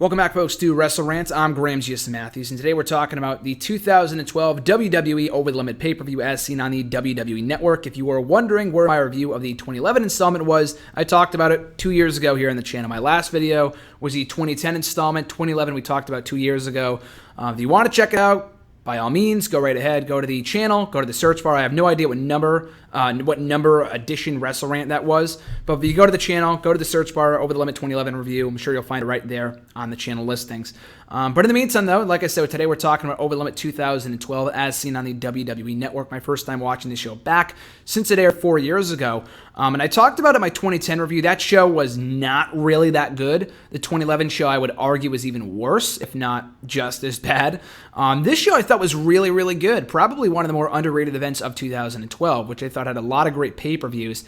Welcome back, folks, to WrestleRant. I'm Graham G.S. Matthews, and today we're talking about the 2012 WWE Over the Limit pay-per-view as seen on the WWE Network. If you were wondering where my review of the 2011 installment was, I talked about it 2 years ago here on the channel. My last video was the 2010 installment. 2011 we talked about 2 years ago. If you want to check it out, by all means, go right ahead. Go to the channel, go to the search bar. I have no idea what number edition WrestleRant that was. But if you go to the channel, go to the search bar, Over the Limit 2011 review. I'm sure you'll find it right there on the channel listings. But in the meantime, though, like I said, today we're talking about Over the Limit 2012 as seen on the WWE Network. My first time watching this show back since it aired 4 years ago. And I talked about it in my 2010 review. That show was not really that good. The 2011 show, I would argue, was even worse, if not just as bad. This show I thought was really, really good. Probably one of the more underrated events of 2012, which I thought had a lot of great pay-per-views.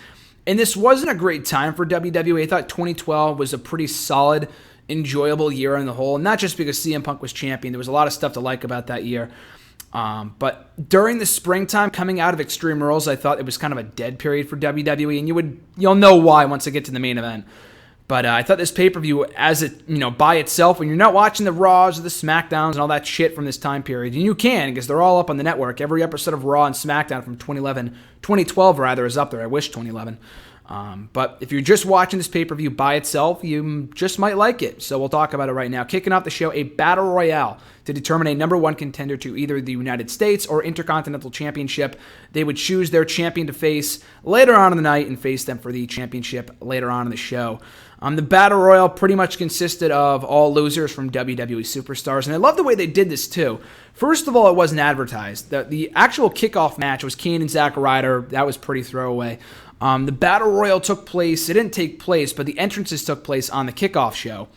And this wasn't a great time for WWE. I thought 2012 was a pretty solid, enjoyable year on the whole. Not just because CM Punk was champion. There was a lot of stuff to like about that year. But during the springtime, coming out of Extreme Rules, I thought it was kind of a dead period for WWE, and you'll know why once I get to the main event. But I thought this pay-per-view, as it, by itself, when you're not watching the Raws or the SmackDowns and all that shit from this time period, and you can, because they're all up on the network. Every episode of Raw and SmackDown from 2012 is up there. I wish 2011. But if you're just watching this pay-per-view by itself, you just might like it. So we'll talk about it right now. Kicking off the show, a Battle Royale to determine a number one contender to either the United States or Intercontinental Championship. They would choose their champion to face later on in the night and face them for the championship later on in the show. The Battle Royale pretty much consisted of all losers from WWE superstars, and I love the way they did this too. First of all, it wasn't advertised. The actual kickoff match was Kane and Zack Ryder. That was pretty throwaway. The Battle Royal took place, it didn't take place, but the entrances took place on the kickoff show.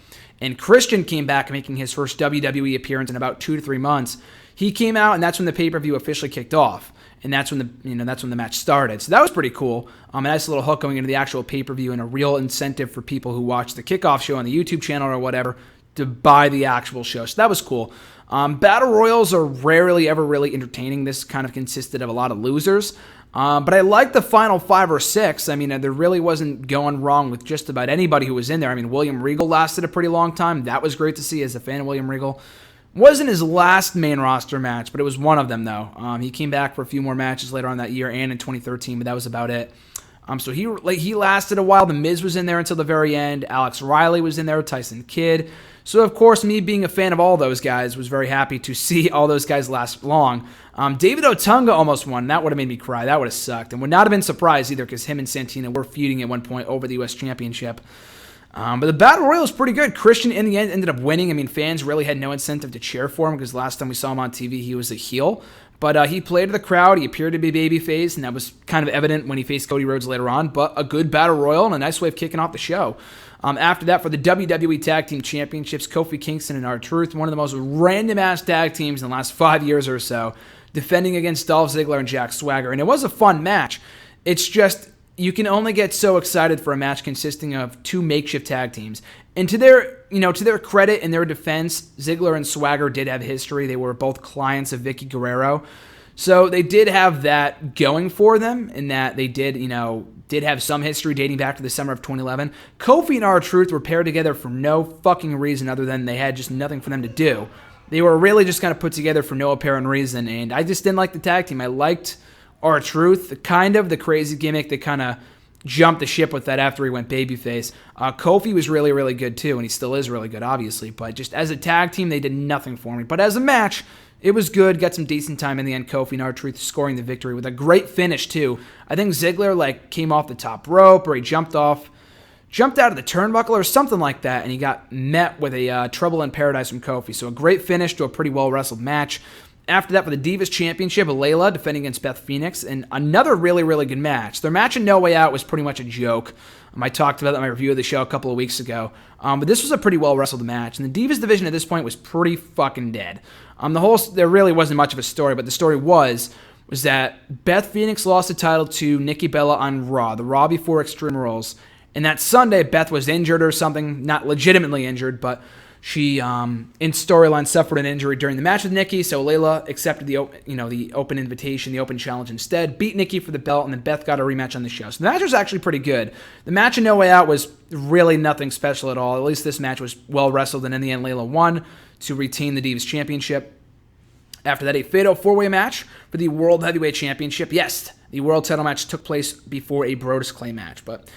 And Christian came back making his first WWE appearance in about 2 to 3 months. He came out, and that's when the pay-per-view officially kicked off. And that's when the match started. So that was pretty cool. A nice little hook going into the actual pay-per-view and a real incentive for people who watch the kickoff show on the YouTube channel or whatever to buy the actual show. So that was cool. Battle Royals are rarely ever really entertaining. This kind of consisted of a lot of losers. But I liked the final 5 or 6. I mean, there really wasn't going wrong with just about anybody who was in there. I mean, William Regal lasted a pretty long time. That was great to see as a fan of William Regal. Wasn't his last main roster match, but it was one of them, though. He came back for a few more matches later on that year and in 2013, but that was about it. So he lasted a while. The Miz was in there until the very end. Alex Riley was in there, Tyson Kidd. So, of course, me being a fan of all those guys was very happy to see all those guys last long. David Otunga almost won. That would have made me cry. That would have sucked. And would not have been surprised either because him and Santino were feuding at one point over the U.S. Championship. But the Battle Royal was pretty good. Christian, in the end, ended up winning. I mean, fans really had no incentive to cheer for him because last time we saw him on TV, he was a heel. But he played to the crowd. He appeared to be babyface, and that was kind of evident when he faced Cody Rhodes later on. But a good Battle Royal and a nice way of kicking off the show. After that, for the WWE Tag Team Championships, Kofi Kingston and R-Truth, one of the most random-ass tag teams in the last 5 years or so, defending against Dolph Ziggler and Jack Swagger. And it was a fun match. It's just, you can only get so excited for a match consisting of 2 makeshift tag teams. And to their credit and their defense, Ziggler and Swagger did have history. They were both clients of Vicky Guerrero. So they did have that going for them in that they did have some history dating back to the summer of 2011. Kofi and R-Truth were paired together for no fucking reason other than they had just nothing for them to do. They were really just kind of put together for no apparent reason, and I just didn't like the tag team. I liked R-Truth, kind of the crazy gimmick that kind of jumped the ship with that after he went babyface. Kofi was really, really good too, and he still is really good, obviously. But just as a tag team, they did nothing for me. But as a match, it was good. Got some decent time in the end. Kofi and R-Truth scoring the victory with a great finish too. I think Ziggler came off the top rope, or he jumped out of the turnbuckle or something like that, and he got met with a Trouble in Paradise from Kofi. So a great finish to a pretty well-wrestled match. After that, for the Divas Championship, Layla defending against Beth Phoenix, and another really, really good match. Their match in No Way Out was pretty much a joke. I talked about that in my review of the show a couple of weeks ago. But this was a pretty well-wrestled match, and the Divas division at this point was pretty fucking dead. There really wasn't much of a story, but the story was that Beth Phoenix lost the title to Nikki Bella on Raw, the Raw before Extreme Rules, and that Sunday, Beth was injured or something, not legitimately injured, but She, in storyline, suffered an injury during the match with Nikki, so Layla accepted the open invitation, the open challenge instead, beat Nikki for the belt, and then Beth got a rematch on the show. So the match was actually pretty good. The match in No Way Out was really nothing special at all. At least this match was well wrestled, and in the end, Layla won to retain the Divas Championship. After that, a fatal four-way match for the World Heavyweight Championship. Yes, the World Title match took place before a Brodus Clay match, but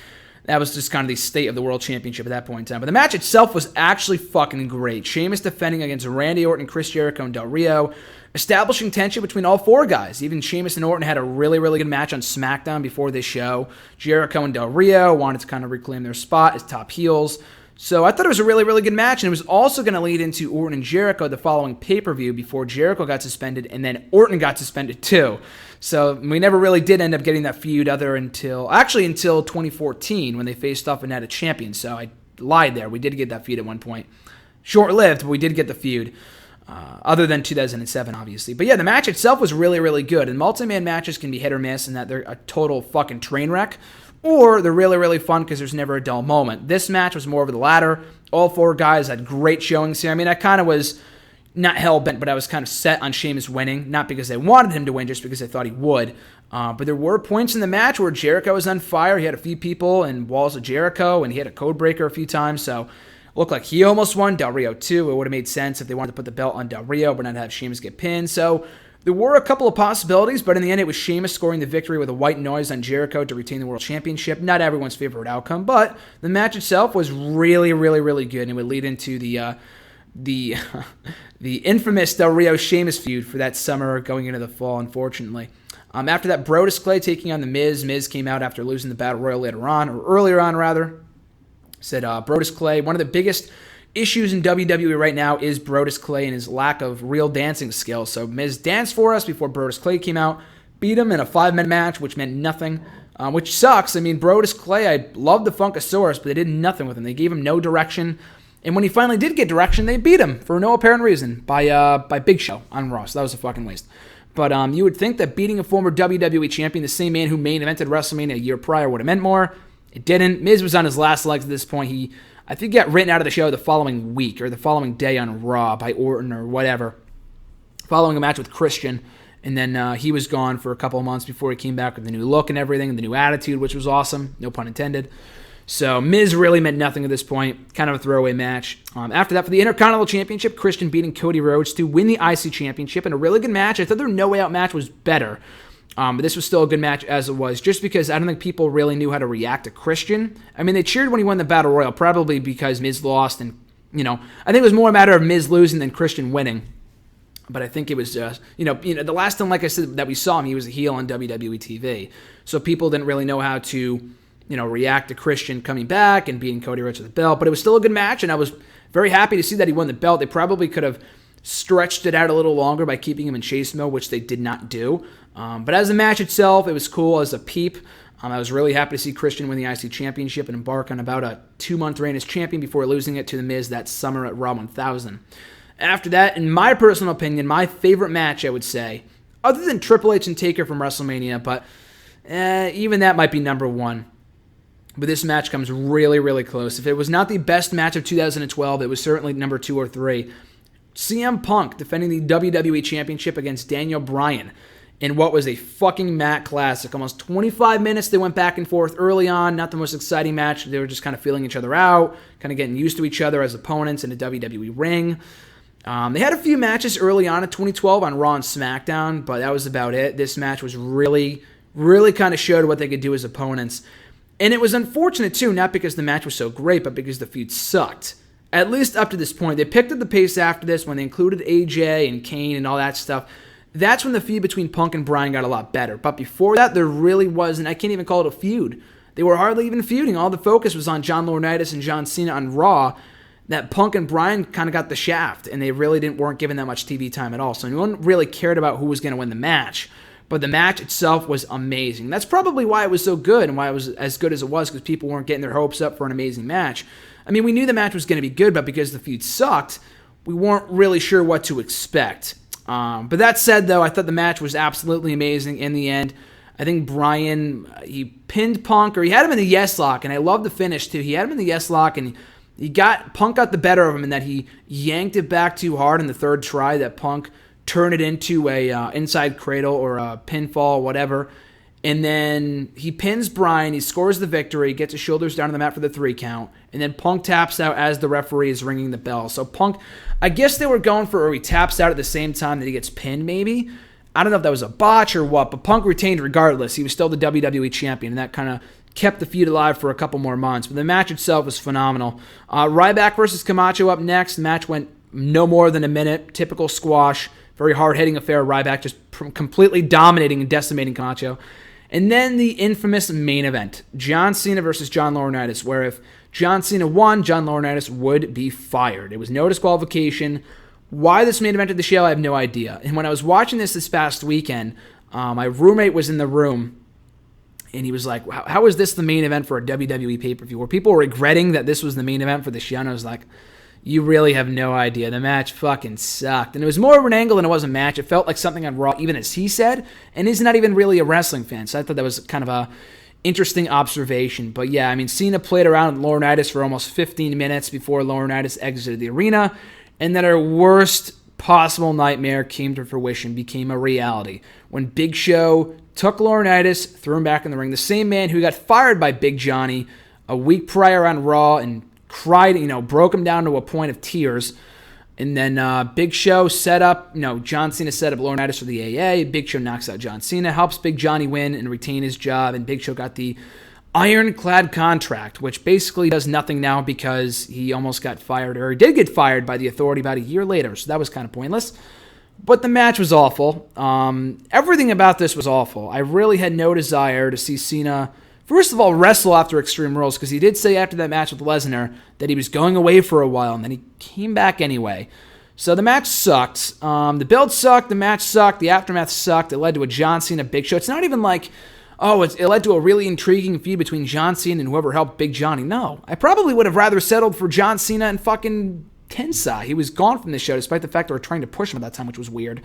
that was just kind of the state of the World Championship at that point in time. But the match itself was actually fucking great. Sheamus defending against Randy Orton, Chris Jericho, and Del Rio, establishing tension between all four guys. Even Sheamus and Orton had a really, really good match on SmackDown before this show. Jericho and Del Rio wanted to kind of reclaim their spot as top heels. So I thought it was a really, really good match, and it was also going to lead into Orton and Jericho the following pay-per-view before Jericho got suspended, and then Orton got suspended too. So we never really did end up getting that feud until 2014 when they faced off and had a champion. So I lied there. We did get that feud at one point. Short-lived, but we did get the feud. Other than 2007, obviously. But yeah, the match itself was really, really good. And multi-man matches can be hit or miss in that they're a total fucking train wreck. Or they're really, really fun because there's never a dull moment. This match was more of the latter. All four guys had great showings here. I mean, I kind of was not hell-bent, but I was kind of set on Sheamus winning. Not because they wanted him to win, just because they thought he would. But there were points in the match where Jericho was on fire. He had a few people in Walls of Jericho, and he had a code breaker a few times. So it looked like he almost won. Del Rio, too. It would have made sense if they wanted to put the belt on Del Rio, but not have Sheamus get pinned. So there were a couple of possibilities, but in the end, it was Sheamus scoring the victory with a white noise on Jericho to retain the World Championship. Not everyone's favorite outcome, but the match itself was really, really, really good, and it would lead into the infamous Del Rio Sheamus feud for that summer going into the fall, unfortunately. After that, Brodus Clay taking on The Miz. Miz came out after losing the Battle Royal earlier on. Said Brodus Clay, one of the biggest issues in WWE right now is Brodus Clay and his lack of real dancing skills. So Miz danced for us before Brodus Clay came out, beat him in a 5-minute match, which meant nothing, which sucks. I mean, Brodus Clay, I love the Funkasaurus, but they did nothing with him. They gave him no direction. And when he finally did get direction, they beat him for no apparent reason by Big Show on Raw. So that was a fucking waste. But you would think that beating a former WWE champion, the same man who main evented WrestleMania a year prior, would have meant more. It didn't. Miz was on his last legs at this point. He, I think, got written out of the show the following week or the following day on Raw by Orton or whatever, following a match with Christian. And then he was gone for a couple of months before he came back with the new look and everything, and the new attitude, which was awesome. No pun intended. So Miz really meant nothing at this point. Kind of a throwaway match. After that, for the Intercontinental Championship, Christian beating Cody Rhodes to win the IC Championship in a really good match. I thought their No Way Out match was better. But this was still a good match as it was, just because I don't think people really knew how to react to Christian. I mean, they cheered when he won the Battle Royal, probably because Miz lost, and, I think it was more a matter of Miz losing than Christian winning. But I think it was just, the last time, like I said, that we saw him, he was a heel on WWE TV. So people didn't really know how to, react to Christian coming back and beating Cody Rhodes with the belt. But it was still a good match, and I was very happy to see that he won the belt. They probably could have stretched it out a little longer by keeping him in chase mode, which they did not do. But as the match itself, it was cool as a peep. I was really happy to see Christian win the IC Championship and embark on about a 2-month reign as champion before losing it to The Miz that summer at Raw 1000. After that, in my personal opinion, my favorite match, I would say, other than Triple H and Taker from WrestleMania, but even that might be number one. But this match comes really, really close. If it was not the best match of 2012, it was certainly number 2 or 3. CM Punk defending the WWE Championship against Daniel Bryan in what was a fucking mat classic. Almost 25 minutes they went back and forth early on. Not the most exciting match. They were just kind of feeling each other out, kind of getting used to each other as opponents in a WWE ring. They had a few matches early on in 2012 on Raw and SmackDown, but that was about it. This match was really, really kind of showed what they could do as opponents. And it was unfortunate, too, not because the match was so great, but because the feud sucked. At least up to this point. They picked up the pace after this when they included AJ and Kane and all that stuff. That's when the feud between Punk and Bryan got a lot better. But before that, there really wasn't. I can't even call it a feud. They were hardly even feuding. All the focus was on John Laurinaitis and John Cena on Raw. That Punk and Bryan kind of got the shaft, and they really weren't given that much TV time at all. So no one really cared about who was going to win the match. But the match itself was amazing. That's probably why it was so good and why it was as good as it was, because people weren't getting their hopes up for an amazing match. I mean, we knew the match was going to be good, but because the feud sucked, we weren't really sure what to expect. But that said, though, I thought the match was absolutely amazing in the end. I think Bryan, he pinned Punk, or he had him in the yes lock, and I love the finish, too. He had him in the yes lock, and Punk got the better of him in that he yanked it back too hard in the third try that Punk turned it into a inside cradle or a pinfall, whatever. And then he pins Bryan. He scores the victory, gets his shoulders down on the mat for the 3 count. And then Punk taps out as the referee is ringing the bell. So Punk, I guess they were going for where he taps out at the same time that he gets pinned maybe. I don't know if that was a botch or what, but Punk retained regardless. He was still the WWE champion, and that kind of kept the feud alive for a couple more months. But the match itself was phenomenal. Ryback versus Camacho up next. The match went no more than a minute. Typical squash. Very hard-hitting affair. Ryback just completely dominating and decimating Camacho. And then the infamous main event, John Cena versus John Laurinaitis, where if John Cena won, John Laurinaitis would be fired. It was no disqualification. Why this main event of the show, I have no idea. And when I was watching this past weekend, my roommate was in the room, and he was like, how is this the main event for a WWE pay-per-view? Were people regretting that this was the main event for the show? And I was like, you really have no idea. The match fucking sucked. And it was more of an angle than it was a match. It felt like something on Raw, even as he said. And he's not even really a wrestling fan. So I thought that was kind of a interesting observation. But yeah, I mean, Cena played around with Laurinaitis for almost 15 minutes before Laurinaitis exited the arena. And then our worst possible nightmare came to fruition, became a reality. When Big Show took Laurinaitis, threw him back in the ring. The same man who got fired by Big Johnny a week prior on Raw and cried, broke him down to a point of tears. And then Big Show set up, John Cena set up Laurinaitis for the AA. Big Show knocks out John Cena, helps Big Johnny win and retain his job. And Big Show got the ironclad contract, which basically does nothing now because he almost got fired, or he did get fired by the Authority about a year later. So that was kind of pointless. But the match was awful. Everything about this was awful. I really had no desire to see Cena, first of all, wrestle after Extreme Rules, because he did say after that match with Lesnar that he was going away for a while, and then he came back anyway. So the match sucked. The build sucked. The match sucked. The aftermath sucked. It led to a John Cena Big Show. It's not even like, it led to a really intriguing feud between John Cena and whoever helped Big Johnny. No. I probably would have rather settled for John Cena and fucking Tensai. He was gone from the show, despite the fact they were trying to push him at that time, which was weird.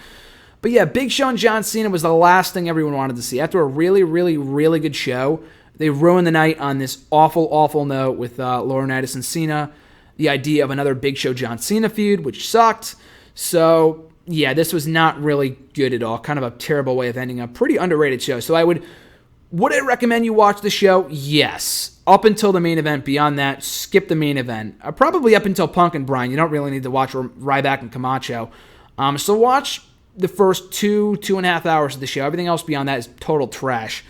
But yeah, Big Show and John Cena was the last thing everyone wanted to see. After a really, really, really good show, they ruined the night on this awful, awful note with Laurinaitis and Cena. The idea of another Big Show John Cena feud, which sucked. So yeah, this was not really good at all. Kind of a terrible way of ending a pretty underrated show. So would I recommend you watch the show? Yes. Up until the main event. Beyond that, skip the main event. Probably up until Punk and Bryan. You don't really need to watch Ryback and Camacho. So watch the first 2.5 hours of the show. Everything else beyond that is total trash.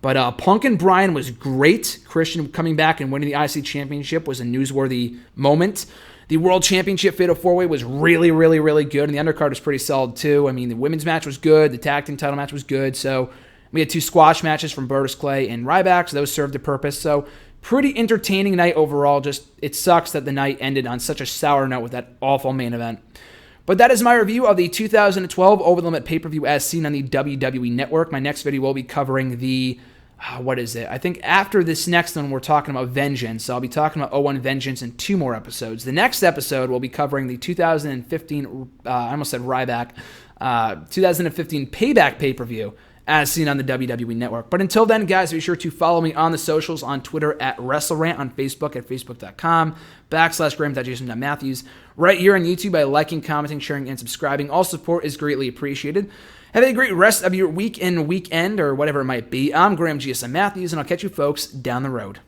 But Punk and Bryan was great. Christian coming back and winning the IC Championship was a newsworthy moment. The World Championship Fatal 4-Way was really, really, really good. And the undercard was pretty solid too. I mean, the women's match was good. The tag team title match was good. So we had 2 squash matches from Brodus Clay and Ryback, so those served a purpose. So pretty entertaining night overall. Just it sucks that the night ended on such a sour note with that awful main event. But that is my review of the 2012 Over the Limit pay-per-view as seen on the WWE Network. My next video will be covering the, what is it? I think after this next one, we're talking about Vengeance. So I'll be talking about 01 Vengeance in 2 more episodes. The next episode, we'll be covering the 2015, I almost said Ryback, 2015 Payback pay-per-view as seen on the WWE Network. But until then, guys, be sure to follow me on the socials, on Twitter at WrestleRant, on Facebook at facebook.com/Graham.Jason.Matthews, right here on YouTube by liking, commenting, sharing, and subscribing. All support is greatly appreciated. Have a great rest of your week and weekend, or whatever it might be. I'm Graham G.S.M. Matthews, and I'll catch you folks down the road.